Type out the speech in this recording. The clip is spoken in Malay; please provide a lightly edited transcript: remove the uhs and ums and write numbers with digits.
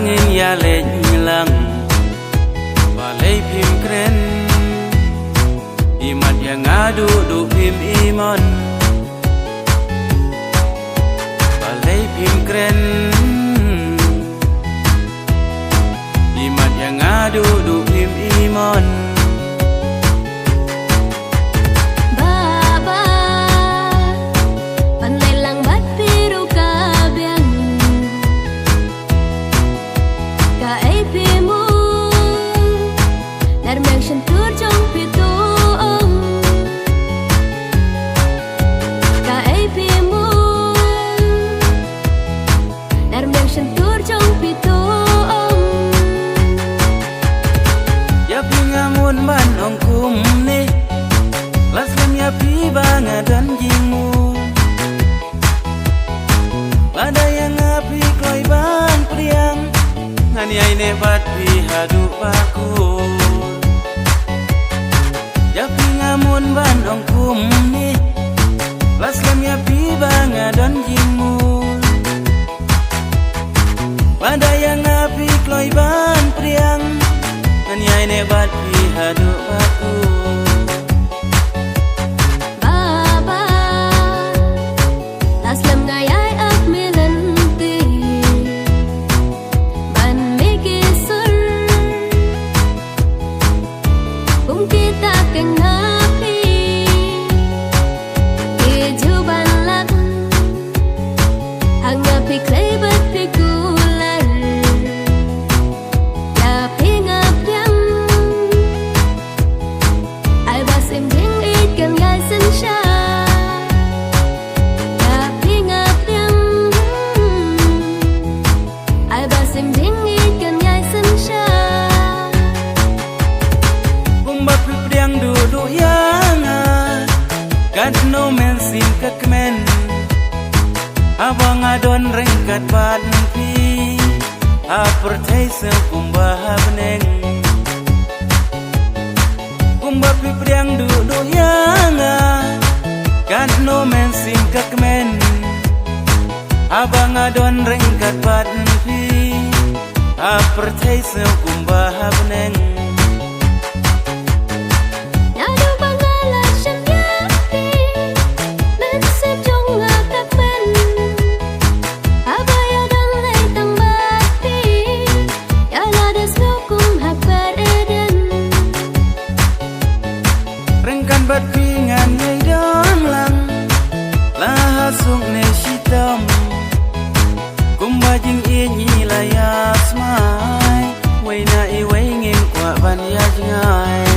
angin ya hilang balai pim keren imat yang ngadu du pim iman balai pim keren imat yang ngadu du pim iman ban ong kum ni las lem ya pi banga dan jimu ada yang api kloi ban priang ngani ai ne bat pi hadu paku ya pi ngamun ban ong kum ni las lem ya pi banga dan jimu ada yang api kloi ban priang ngani ai ne bat pi hadu aku Baba taslam ngayai ak milanti ban mikisur kung kita keng happy kejuban lak hang ngapi klay bat pikular ya pingap yang kat no men sim kakmen abang adon rengkat ban pi apertai se kumbah beneng kumba pi priang du yanga kat no men sim kakmen abang adon rengkat ban pi apertai se kumbah beneng bat pingan ngay dong lang lahasung ne shitam kumbajing inyi layas mai wai na i wai ngin kwa ban ya jingai